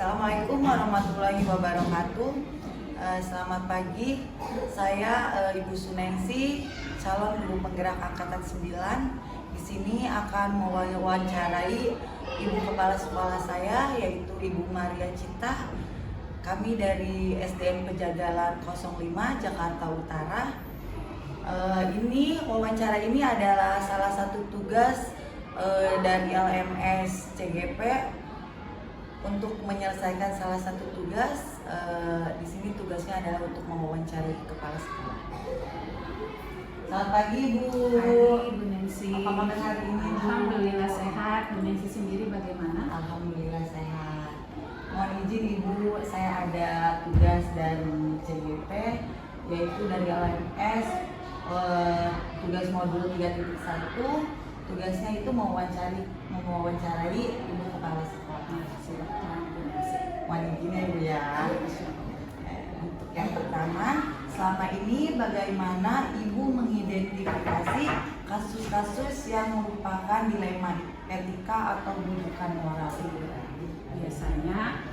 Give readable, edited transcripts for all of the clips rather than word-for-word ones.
Assalamualaikum warahmatullahi wabarakatuh. Selamat pagi, saya Ibu Sunensi, calon guru penggerak angkatan 9. Di sini akan mewawancarai Ibu Kepala Sekolah saya, yaitu Ibu Maria Cita. Kami dari SDN Pejagalan 05 Jakarta Utara. Wawancara ini adalah salah satu tugas dari LMS CGP untuk menyelesaikan salah satu tugas. Di sini tugasnya adalah untuk mewawancarai kepala sekolah. Selamat pagi Bu. Pagi Bu Nensi. Apa kabar hari ini Bu? Alhamdulillah sehat. Bu Nensi sendiri bagaimana? Alhamdulillah sehat. Mohon izin Ibu, saya ada tugas dari CGP, yaitu dari LMS, tugas modul 3.1. Tugasnya itu mewawancarai Ibu Kepala Sekolah. Silakan Bu Nensi. Mohon izin ya Bu ya. Untuk yang pertama, selama ini bagaimana Ibu mengidentifikasi kasus-kasus yang merupakan dilema etika atau bujukan moral? Biasanya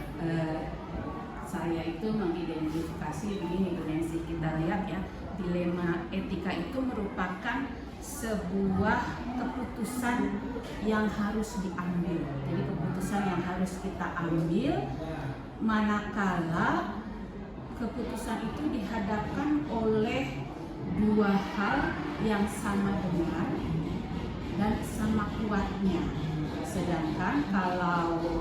saya itu mengidentifikasi begini Bu Nensi, kita lihat ya, dilema etika itu merupakan sebuah keputusan yang harus diambil. Jadi keputusan yang harus kita ambil manakala keputusan itu dihadapkan oleh dua hal yang sama benar dan sama kuatnya. Sedangkan kalau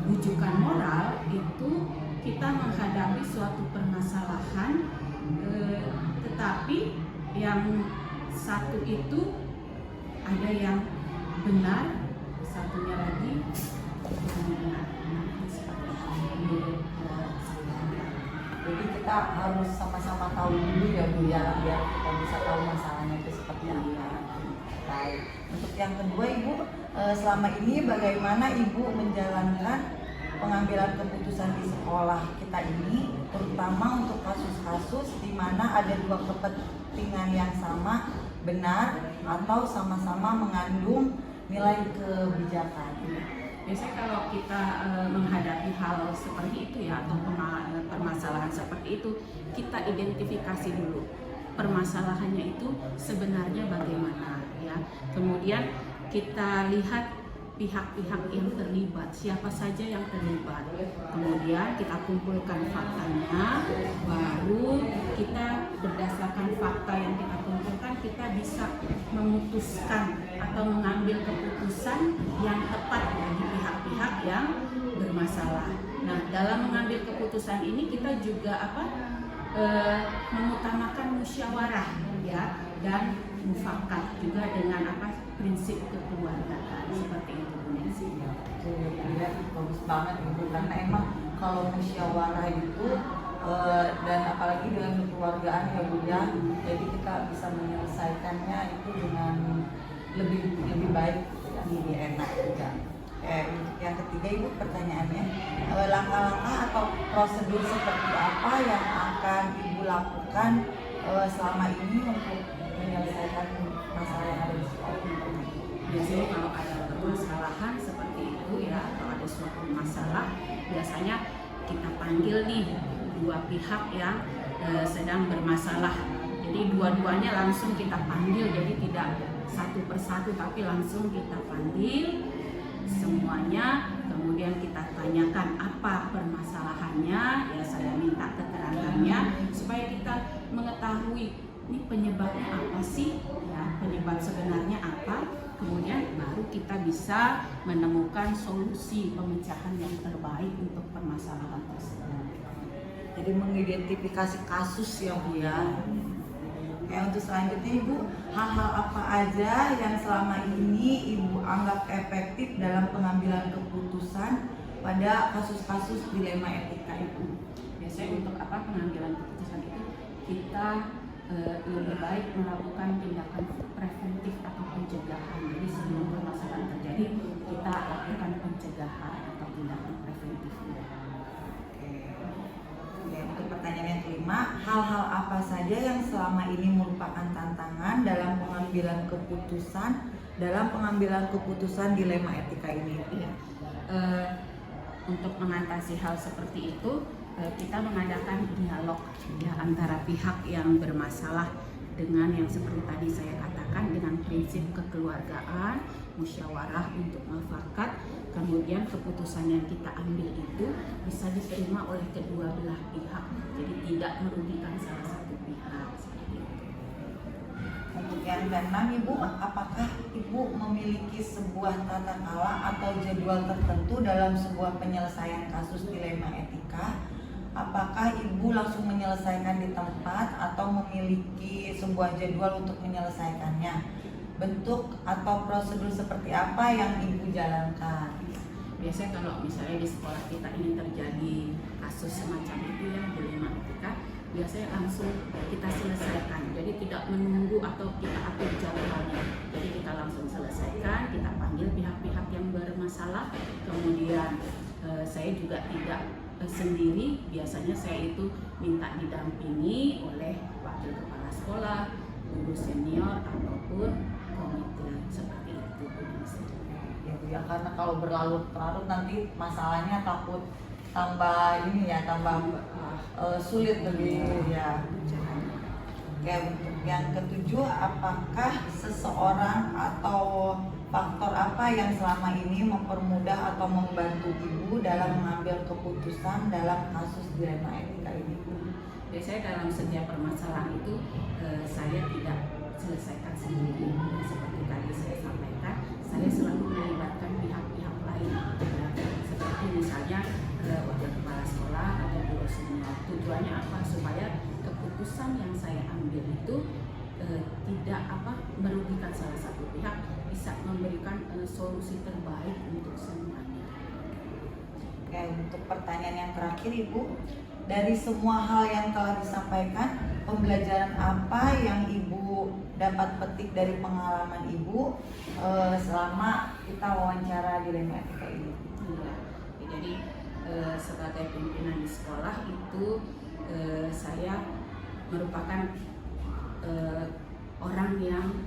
rujukan moral itu kita menghadapi suatu permasalahan, tetapi yang satu itu ada yang benar, satunya lagi benar. Jadi kita harus sama-sama tahu dulu ya Bu ya, biar kita bisa tahu masalahnya itu seperti apa. Baik. Untuk yang kedua Ibu, selama ini bagaimana Ibu menjalankan pengambilan keputusan di sekolah kita ini, terutama untuk kasus-kasus di mana ada dua kepentingan yang sama, benar atau sama-sama mengandung nilai kebijakan. Biasanya kalau kita menghadapi hal seperti itu ya, atau permasalahan seperti itu, kita identifikasi dulu permasalahannya itu sebenarnya bagaimana ya. Kemudian kita lihat pihak-pihak yang terlibat, siapa saja yang terlibat. Kemudian kita kumpulkan faktanya, baru kita berdasarkan fakta yang kita kumpulkan, kita bisa memutuskan atau mengambil keputusan yang tepat bagi pihak-pihak yang bermasalah. Nah, dalam mengambil keputusan ini kita juga mengutamakan musyawarah ya, dan mufakat juga dengan prinsip kekeluargaan seperti itu Bu Nensi. Ya, bagus banget Ibu, karena emang kalau musyawarah itu dan apalagi dengan kekeluargaan ya Bu ya, jadi kita bisa menyelesaikannya itu dengan lebih baik, lebih enak juga. Yang ketiga Ibu, pertanyaannya, langkah-langkah atau prosedur seperti apa yang akan Ibu lakukan selama ini untuk menyelesaikan masalah yang ada di sekolah? Biasanya kalau ada permasalahan seperti itu ya, atau ada suatu masalah, biasanya kita panggil nih dua pihak yang sedang bermasalah. Jadi dua-duanya langsung kita panggil, jadi tidak satu persatu tapi langsung kita panggil semuanya, kemudian kita tanyakan apa permasalahannya, ya saya minta keterangannya supaya kita mengetahui ini penyebabnya apa sih, ya penyebab sebenarnya apa, kemudian baru kita bisa menemukan solusi pemecahan yang terbaik untuk permasalahan tersebut. Jadi mengidentifikasi kasus ya Bu ya. Untuk selanjutnya Ibu, hal-hal apa aja yang selama ini Ibu anggap efektif dalam pengambilan keputusan pada kasus-kasus dilema etika itu? Biasanya untuk pengambilan keputusan itu kita lebih baik melakukan tindakan preventif atau pencegahan. Jadi sebelum permasalahan terjadi, kita lakukan pencegahan atau tindakan preventif. Untuk pertanyaan yang kelima, hal-hal apa saja yang selama ini merupakan tantangan dalam pengambilan keputusan dalam pengambilan keputusan dilema etika ini? Iya. Untuk mengatasi hal seperti itu, kita mengadakan dialog ya antara pihak yang bermasalah dengan yang seperti tadi saya katakan, dengan prinsip kekeluargaan, musyawarah untuk mufakat, kemudian keputusan yang kita ambil itu bisa diterima oleh kedua belah pihak, jadi tidak merugikan salah satu pihak seperti itu. Untuk yang keenam, Ibu, apakah Ibu memiliki sebuah tata cara atau jadwal tertentu dalam sebuah penyelesaian kasus dilema etika? Apakah Ibu langsung menyelesaikan di tempat atau memiliki sebuah jadwal untuk menyelesaikannya? Bentuk atau prosedur seperti apa yang Ibu jalankan? Biasanya kalau misalnya di sekolah kita ini terjadi kasus semacam itu yang dilema etika, biasanya langsung kita selesaikan. Jadi tidak menunggu atau kita atur jadwalnya. Jadi kita langsung selesaikan, kita panggil pihak-pihak yang bermasalah. Kemudian saya juga tidak sendiri, biasanya saya itu minta didampingi oleh wakil kepala sekolah, guru senior ataupun komite seperti itu. Ya Bu, ya, karena kalau berlarut-larut nanti masalahnya takut tambah ini ya, tambah sulit lebih ya. Oke, untuk yang ketujuh, apakah seseorang atau faktor apa yang selama ini mempermudah atau membantu Ibu dalam mengambil keputusan dalam kasus dilema etika ini? Biasanya dalam setiap permasalahan itu saya tidak selesaikan sendiri. Seperti tadi saya sampaikan, saya selalu melibatkan pihak-pihak lain. Seperti misalnya wakil kepala sekolah atau guru senior. Tujuannya apa? Supaya keputusan yang saya ambil itu tidak merugikan salah satu pihak, bisa memberikan solusi terbaik untuk semuanya. Oke, untuk pertanyaan yang terakhir, Ibu, dari semua hal yang telah disampaikan, pembelajaran apa yang Ibu dapat petik dari pengalaman Ibu selama kita wawancara dilema etika ini? Iya. Jadi sebagai pimpinan di sekolah itu saya merupakan orang yang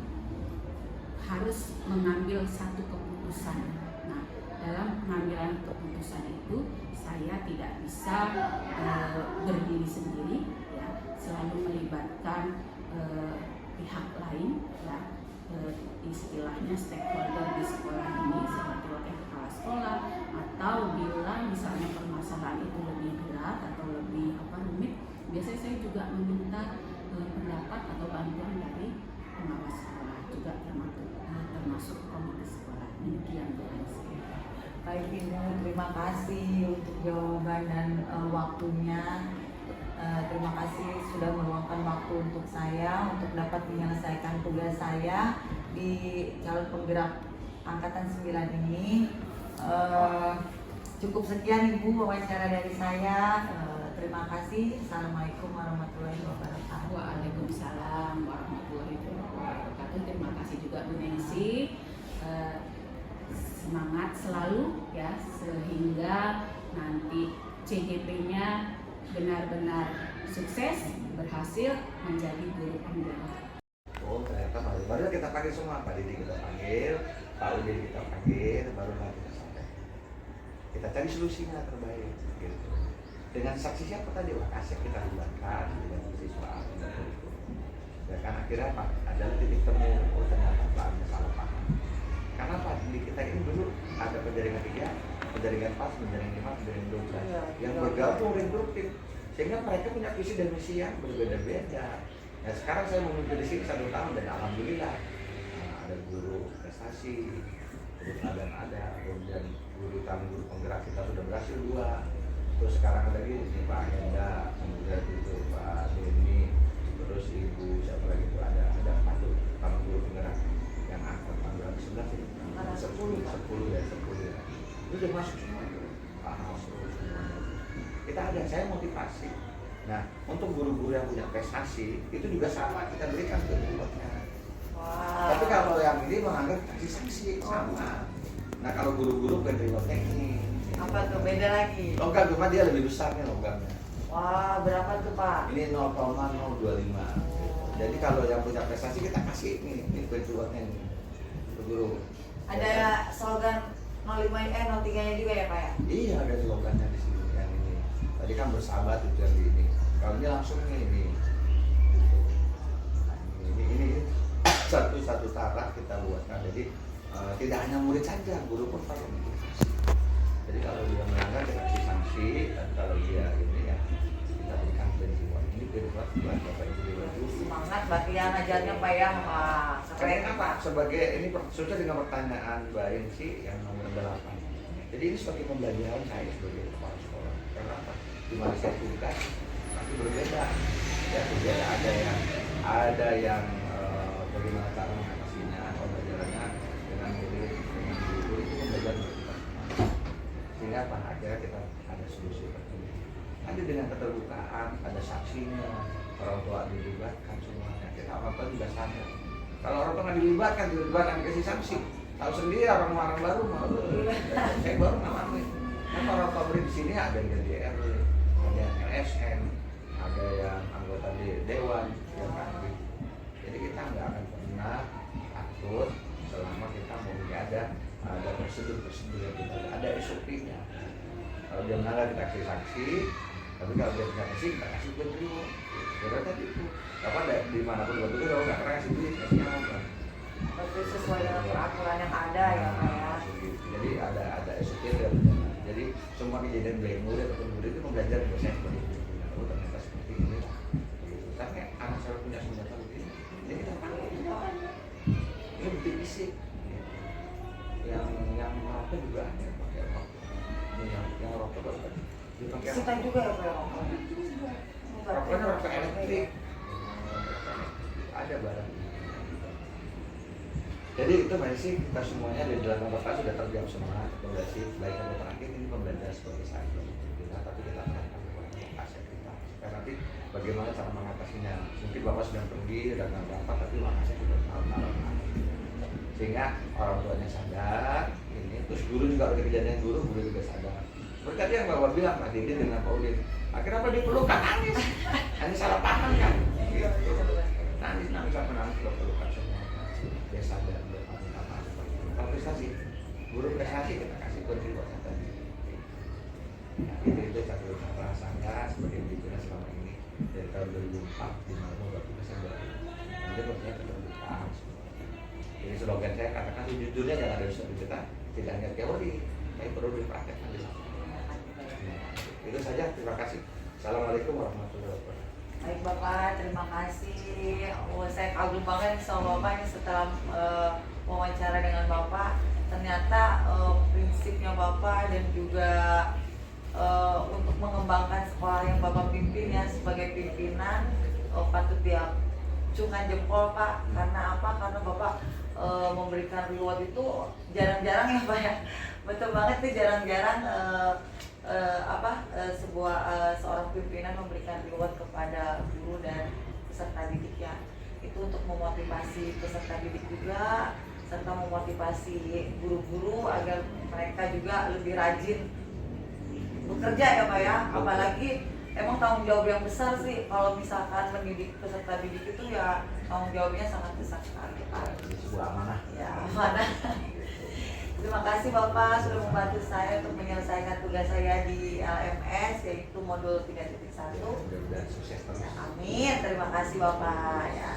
harus mengambil satu keputusan. Nah, dalam pengambilan keputusan itu saya tidak bisa berdiri sendiri, ya, selalu melibatkan pihak lain, ya, istilahnya stakeholder di sekolah ini seperti wakil kepala sekolah, atau bila misalnya permasalahan itu lebih berat atau lebih rumit, biasanya saya juga meminta pendapat atau bantuan dari pengawas sekolah, juga termasuk komite sekolah. Demikian dari saya. Baik Ibu, terima kasih untuk jawaban dan waktunya. Terima kasih sudah meluangkan waktu untuk saya untuk dapat menyelesaikan tugas saya di calon penggerak angkatan 9 ini. Cukup sekian Ibu wawancara dari saya. Terima kasih. Assalamualaikum warahmatullahi wabarakatuh. Waalaikumsalam warahmatullahi wabarakatuh. Terima kasih juga Bu Nancy. Semangat selalu ya, sehingga nanti CGP-nya benar-benar sukses, berhasil menjadi guru penggerak. Oh ternyata baru kita panggil semua, Pak Didi kita panggil, Pak Udin kita panggil, baru nanti kita sampai. Kita cari solusinya terbaik gitu. Dengan saksi siapa tadi? Pak Asep kita libatkan dengan siswa itu. Ya kan akhirnya Pak ada titik temu, oh ternyata Pak salah paham. Karena Pak di kita ini dulu ada penjaringan 3, penjaringan 4, penjaringan 5, penjaringan 12 yang bergabung induktif, sehingga mereka punya visi dan misi yang berbeda-beda. Nah sekarang saya memimpin di sini 1 tahun dan alhamdulillah ada guru prestasi, guru teladan ada, kemudian guru penggerak kita sudah berhasil 2. Terus sekarang ada lagi di Pak Henda, kemudian itu Pak Denny, terus Ibu siapa lagi itu ada 4 tuh tamu guru penggerak yang angkat tanggal 11 itu. 10 ya. Itu udah masuk semua itu. Semua. Kita ada, saya motivasi. Nah, untuk guru-guru yang punya prestasi itu juga sama kita berikan ke rewardnya. Tapi kalau yang ini menganggap kasih sanksi sama. Nah, kalau guru-guru bukan rewardnya ini. Apa tuh beda lagi? Logam cuma dia lebih besar nih logamnya. Wah, berapa tuh Pak? Ini 0,025. Jadi kalau yang punya prestasi kita kasih ini rewardnya ini. guru. Ada slogan 03-nya juga ya Pak ya? Iya, ada slogannya di sini yang ini. Tadi kan bersahabat itu yang di ini. Kalau ini langsung ini. Gitu. Nah, ini satu taraf kita buatkan. Jadi tidak hanya murid saja, guru pun perlu motivasi. Jadi kalau dia melanggar kita kasih sanksi, dan kalau dia ini ya kita berikan pendidikan. Ini pendidikan buat Bapak Ibu Dewa. Semangat berarti ya ngajarnya Pak ya. Wah, keren Karena Pak. sebagai ini sesuai dengan pertanyaan Mbak Insi yang nomor 8. Jadi ini sebagai pembelajaran saya sebagai kepala sekolah. Karena apa? Di mana saya tugas tapi berbeda. Ya berbeda, ada yang bagaimana cara mengatasinya, pembelajarannya dengan murid, dengan guru itu pembelajaran kita. Sehingga apa? Akhirnya kita ada solusi tertentu. Nanti dengan keterbukaan, ada saksinya, orang tua dilibatkan semuanya. Kita apa-apa juga sadar. Kalau orang tua nggak dilibatkan kasih sanksi. Tahu sendiri orang baru mau saya baru ngalamin. Kan orang tua murid di sini ada yang jadi RW, ada yang LSM, ada yang anggota dewan, ya kan. Jadi kita nggak akan pernah takut selama kita mau ada prosedur yang kita ada SOP-nya. Kalau dia melanggar kita kasih sanksi, tapi kalau dia tidak kasih kita kasih reward. Karena tadi itu apa di mana pun waktu itu kalau nggak pernah kasih duit kasih apa? Berarti sesuai dengan peraturan yang ada ya Pak ya. Jadi ada SOP yang berjalan. Jadi semua kejadian baik murid ataupun murid itu belajar biasanya seperti itu. Oh ternyata seperti ini. Tapi anak saya punya senjata begini. Jadi kita pakai ini bukti fisik. Yang rokok juga ada pakai rokok. Ini yang rokok baru dipakai. Kita juga ya Pak ya rokoknya. Rokoknya rokok elektrik. Ada barang. Jadi itu masih kita semuanya di dalam bapak sudah terjawab semua rekomendasi baik yang terakhir ini pembelajaran sebagai saja kita, tapi kita akan kepada aset kita. Karena nanti bagaimana cara mengatasinya. Mungkin bapak sudah pergi dan bapak tapi makasih sudah tahu sehingga orang tuanya sadar ini, terus guru juga ada kejadian guru juga sadar. Seperti tadi yang bapak bilang Pak Didi dengan Pak Udin, akhirnya apa diperlukan nangis, ini salah paham kan? Gitu. Nangis apa nangis kalau perlukan semua. Dia sadar berapa kalau prestasi guru prestasi kita kasih kontribusi tadi. Itu satu cara saya sebagai pimpinan selama ini dari tahun 2004 di mana bapak saya nanti maksudnya keterbukaan. Jadi slogan saya katakan jujurnya jangan ada usaha kita tidak hanya teori tapi perlu dipraktekkan di sana. Itu saja, terima kasih. Assalamualaikum warahmatullahi wabarakatuh. Baik Bapak, terima kasih. Saya kagum banget sama Bapak ini setelah wawancara dengan Bapak. Ternyata prinsipnya Bapak dan juga untuk mengembangkan sekolah yang Bapak pimpin ya sebagai pimpinan patut diacungkan jempol Pak. Karena apa? Karena Bapak memberikan reward itu jarang-jarang ya Pak ya. Betul banget nih jarang-jarang seorang pimpinan memberikan reward kepada guru dan peserta didik ya. Itu untuk memotivasi peserta didik juga serta memotivasi guru-guru agar mereka juga lebih rajin bekerja ya Pak ya. Apalagi emang tanggung jawab yang besar sih kalau misalkan mendidik peserta didik itu ya tanggung jawabnya sangat besar sekali Pak. Sebuah amanah. Ya, amanah. Terima kasih Bapak sudah membantu saya untuk menyelesaikan tugas saya di LMS yaitu modul 3.1. Mudah-mudahan sukses terus. Amin. Terima kasih Bapak ya.